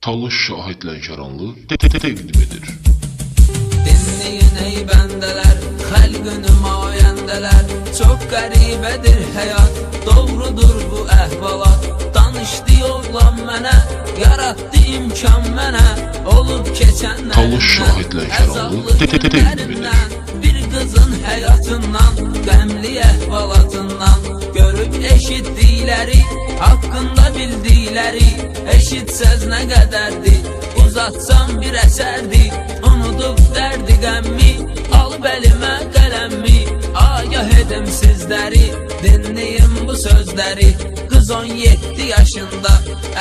Talış Şahid Lənkəranlı təqdim edir. Dinleyin ey bendeler, halqı nümayəndələr. Çok qəribədir həyat, doğrudur bu əhvalat. Danışdı yollan mənə, yaratdı imkan mənə. Olub Talış Şahid Lənkəranlı təqdim edir. Bir qızın həyatından, qəmli əhvalatından görüb eşitdikləri, haqqında bildikləri. Eşitsəz nə qədərdir, uzatsam bir əsərdir. Unudub dərdi qəmmi, alıb əlimə qələmmi. Agah edim sizləri, dinleyin bu sözləri. Qız 17 yaşında,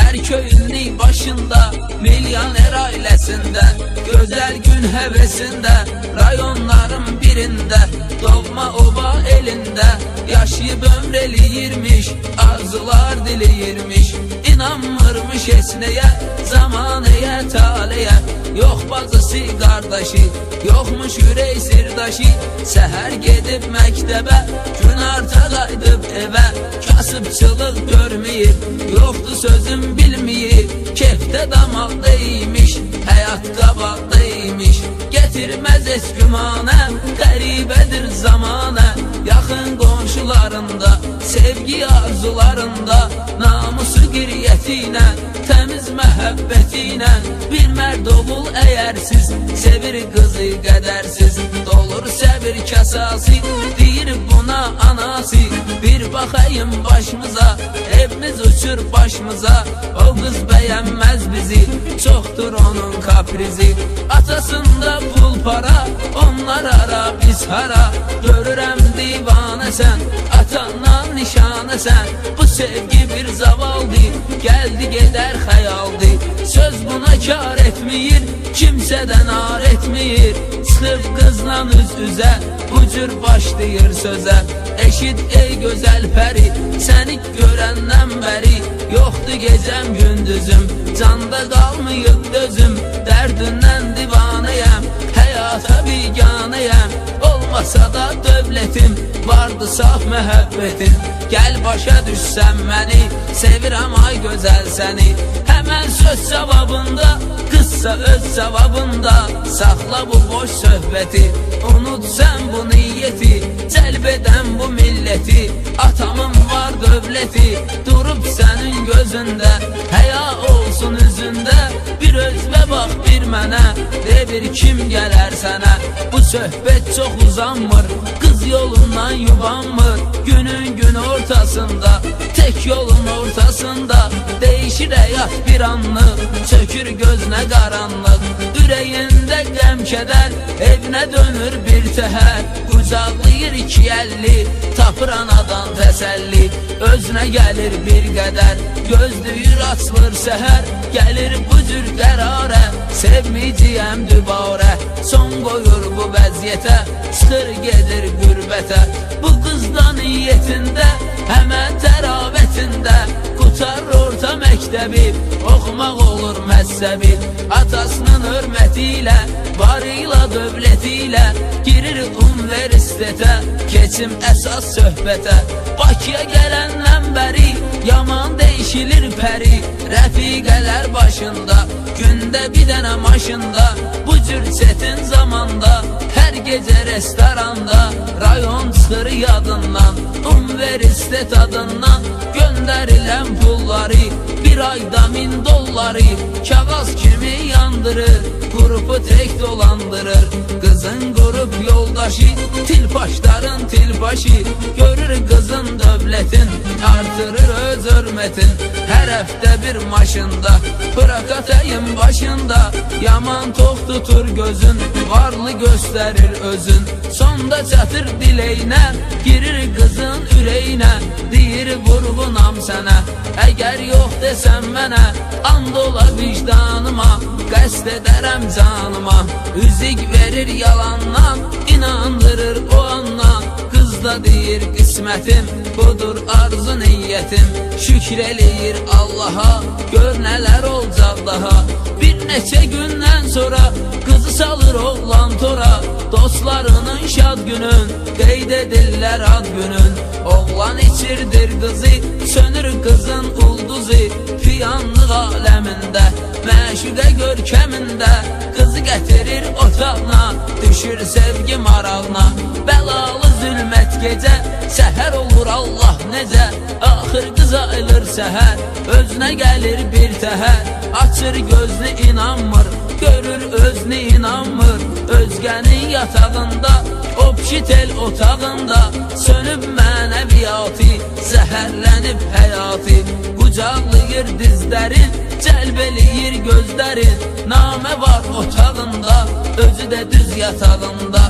erköyünlük başında, milyoner ailəsində, gözəl gün həvəsində, rayonların birində, doğma oba elində, yaşayıb ömr eləyirmiş, arzular diləyirmiş. İnanmırmış heç nəyə, zamanəyə, taleyə. Yox bacısı, qardaşı, yoxmuş ürək sirdaşı. Səhər gedib məktəbə, gün arta qayıdıb evə. Kasıbçılıq görməyib, yoxdur sözüm bilməyib. Kefdə damaqdaymış, həyat qabaqdaymış. Getirməz heç gümanə, qəribədir zamanə. Yaxın qonşularında, sevgi arzularında, namusu qiriyyəti ilə, təmiz məhəbbəti ilə. Bir mərd oğul əgər siz, sevir qızı qədərsiz. Dolur səbir kasası, deyir buna anası. Bir baxayım başımıza, evimiz uçur başımıza. O qız bəyənməz bizi, çoxdur onun kaprizi. Atasında pul para, onlar ara biz hara. Görürəm divanəsən, atandan nişanəsən. Bu sevgi bir zavaldır, gəldi gedər xəyaldır. Söz buna kar etməyir, kimsədən ar etməyir. Çıxıb qızla üz-üzə, bu cür başlayır sözə. Eşit ey gözəl pəri, səni görəndən bəri. Yoxdur gecəm gündüzüm, canda qalmayıb dözüm. Dərdindən divanəyəm, həyata biganəyəm. Olmasa da dövlətim, vardı saf məhəbbətin. Gəl başa düşsən məni, sevirəm ay gözəl səni. Həmən söz cavabında, qızsa öz cavabında. Saxla bu boş söhbəti, unut sən bu niyyəti. Cəlb edən bu milləti, atamın var dövləti. Durub sənin gözündə, həya olsun üzündə. Bir özbə bax bir mənə, de bir kim gələr sənə. Bu söhbət çox uzanmır, qız yolundan yubanmır. Günün gün ortasında, tek yolun ortasında. Değişir həyat bir anlıq, çökür gözünə qaranlıq. Ürəyində qəm kədər, evinə dönür bir təhər. Qucaqlayır iki əlli, tapır anadan təsəlli. Özünə gəlir bir qədər, gözlüyür açılır səhər. Gəlir bu cür qərarə, sevməyəcəyəm dübarə. Son qoyur bu vəziyyətə, çıxır gedir qürbətə. Bu qızda niyyətində, həmən təravətində. Qutar orta məktəbi, oxumaq olur məzhəbi. Atasının hörməti ilə, varıyla dövləti ilə. Girir universitetə, keçim əsas söhbətə. Bakıya gələndən bəri, yaman değişilir pəri. Rəfiqələr başında, gündə bir dənə maşında. Bu cür çetin zamanda, hər gecə restoranda. Rayon çıxır yadından, universitet adından. Göndərilən pulları, bir ayda 1000 dolları. Kağız kimi yandırır, qrupu tek dolandırır. Qızın qrup yoldaşı, tilpaşların tilbaşı. Görür qızın dövlətin, artırır öz hörmətin. Hər həftə bir maşında, bırakatayım başında. Yaman tox tutur gözün, varlı göstərir özün. Sonda çatır diləyinə, girir qızın ürəyinə. Deyir vurğunam sənə, əgər yox desən mənə. And ola vicdanıma, qəsd edərəm canıma. Üzük verir yalandan, inandırır o andan. Qız da deyir qismətim, budur arzu niyyətim. Şükür eləyir Allaha, gör nələr olacaq daha. Bir neçə gündən sonra, qızı salır oğlan tora. Dostlarının şad günün, qeyd edirlər ad günün. Oğlan içirdir qızı, sönür qızın ulduzu. Fiyanlıq aləmində, məşuq məşuqə görkəmində qızı gətirir otağına, düşür sevgi marağına. Bəlalı zülmət gecə, səhər olur Allah necə, axır qız ayılır səhər, özünə gəlir bir təhər. Açır gözünü inanmır, görür özünü inanmır, özgənin yatağında, o pişitel otağında, sönüb mənəviyyatı, zəhərlənib həyatı. Qucaqlayır dizlərin, cəlb eləyir gözlərin, namə var otağında, özü də düz yatağında.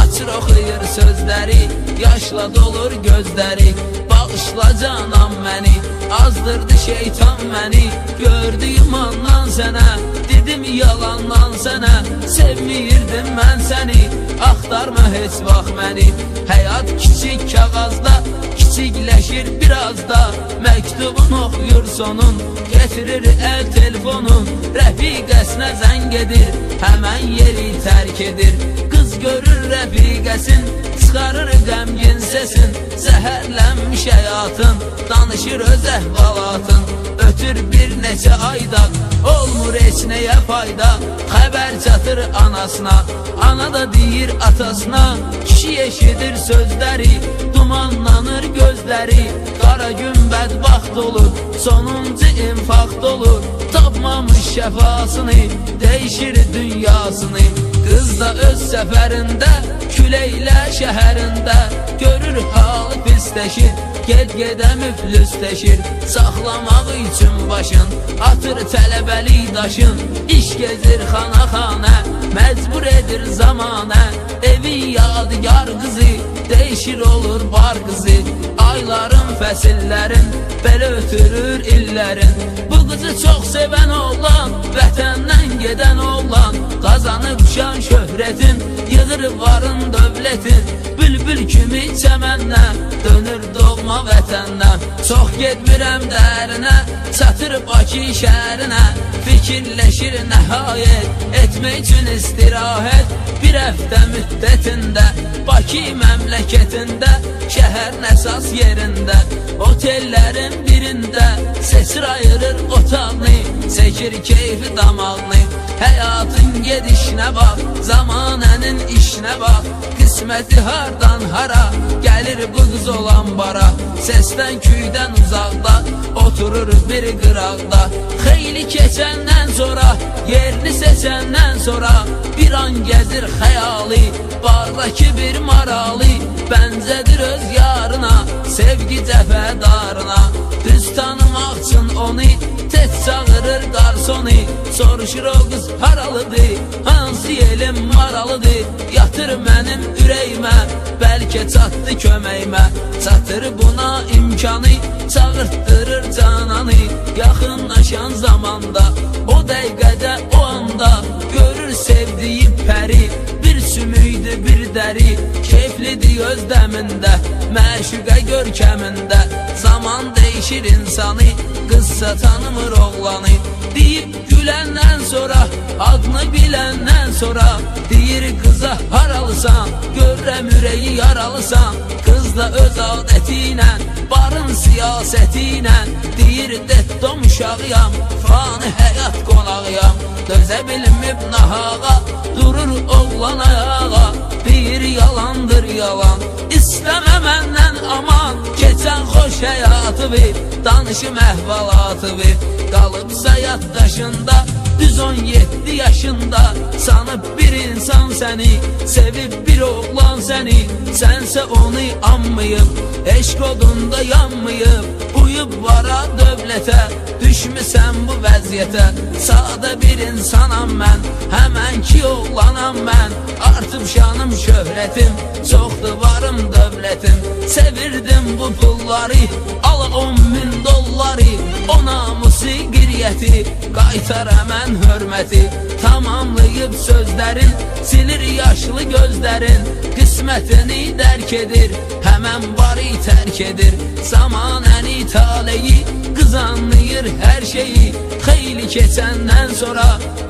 Açır oxuyur sözləri, yaşla dolur gözləri. Bağışla canam məni, azdırdı şeytan məni, gördüyüm andan sənə, dedim yalandan sənə, sevmiyirdim mən səni, axtarma heç vaxt məni. Həyat kiçik kağazda, kiçikləşir biraz da, məktubun oxuyur sonun, getirir əl telefonun, rəfiqəsinə zəng edir, həmən yeri tərk edir. Qız görür rəfiqəsin, çıxarır qəmgin sesin, zəhərlənmiş həyatın, danışır öz əhvalatın. Ötür bir neçə ayda, olmur heç nəyə fayda, xəbər çatır anasına, ana da deyir atasına, kişi eşidir sözləri, dumanlanır gözləri. Qara gün bədbaxt olur, sonuncu infakt olur, tapmamış şəfasını, dəyişir dünyasını. Qız da öz səfərində, küləklə şəhərində, görür halı pisləşir, get-gedə müflüsləşir. Saxlamaq üçün başın, atır tələbəlik daşın, iş gezir xana-xanə, məcbur edir zamanə. Evi yadigar qızı, değişir olur bar qızı. Ayların, fəsillərin, belə ötürür illərin. Bu qızı çox sevən oğlan, vətəndən gedən oğlan, qazanıb şan şöhrətin, yığır varın dövlətin. Bülbül kimi çəmənlə, dönür doğma vətəndən. Çox getmirəm dərinə, çatır Bakı şəhərinə, fikirləşir nəhayət, etmək üçün istirahət. Bir həftə müddətində, Bakı məmləkətində, şəhərin əsas yerində, otellərin birində, seçir ayırır otağını, çəkir keyfi damağını. Həyatın gedişinə bax, zamanənin işinə bax, qisməti hardan hara, gəlir bu qız olan bara. Səsdən küydən uzaqda, oturur bir qıraqda. Xeyli keçəndən sonra, yerini seçəndən sonra, bir an gəzir xəyali, bardakı bir maralı, bənzədir öz yarına, sevgi cəfədarına. Düz tanımaq üçün onu, tez çağırır qarsonu, soruşur o qız haralıdır, hansı yelim maralıdır. Yatır mənim ürəyimə, bəlkə çatdı köməyimə, çatır buna imkanı, çağırtdırır cananı. Yaxınlaşan zamanda, o dəqiqədə, o anda, görür sevdiyi pəri, bir sümüydü bir dəri, keyflidir özləmində, məşuqə görkəmində. Zaman değişir insanı, qızsa tanımır oğlanı. Deyib güləndən sonra, adını biləndən sonra, deyir qıza haralısan, görürəm ürəyi yaralısan. Qız da öz adəti ilə, barın siyasəti ilə, deyir detdom uşağıyam, fani həyat qonağıyam. Dözə bilmib nahağa, durur oğlan ayağa, deyir yalandır yalan, İstəmə məndən aman, keçən xoş həyatı bir, danışım əhvalatı bir. Qalıbsa yaddaşında, düz 17 yaşında, sanıb bir insan səni, sevib bir oğlan səni. Sənsə onu anmayıb, eşq odunda yanmayıb, uyub vara dövlətə, düşmüsən bu vəziyyətə. Sadə bir insanam mən, həmən ki oğlanam mən, artıb şanım şöhrətim, çoxdur varım dövlətim. Sevirdim bu pulları, al 10.000 dolları, o namusi qiriyyəti, qaytar həmən hörməti. Tamamlayıb sözlərin, silir yaşlı gözlərin, qismətini dərk edir, həmən barı tərk edir. Zamanəni taleyi, qız anlayır hər şeyi, xeyli keçəndən sonra,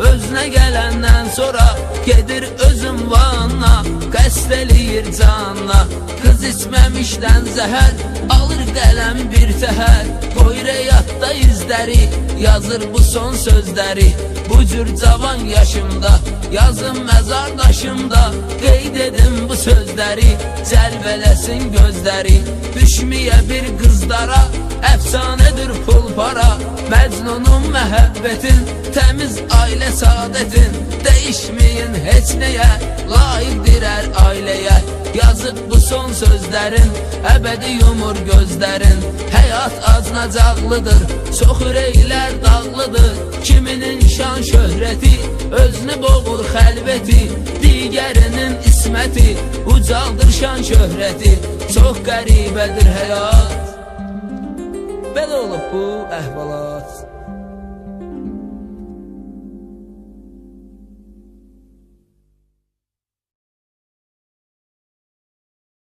özünə gələndən sonra, gedir özün vanına, qəsd eləyir canına. Qız içməmişdən zəhər, alır qələm bir təhər, qoyur həyatda izləri, yazır bu son sözləri. Bu cür cavan yaşımda, yazım məzar daşımda, qeyd edim bu sözləri, cəlb eləsin gözləri. Düşməyə bir qızlara, əfsanədir pul para, Məcnunun məhəbbətin, təmiz ailə saadətin, dəyişməyin heç nəyə, layiqdir hər ailəyə. Yazıq bu son sözlərin, əbədi yumur gözlərin. Həyat acınacaqlıdır, çox ürəklər dağlıdır. Kiminin şan şöhrəti, özünü boğur xəlvəti, digərinin isməti, ucaldır şan şöhrəti. Çox qəribədir həyat, belə olub bu əhvalat.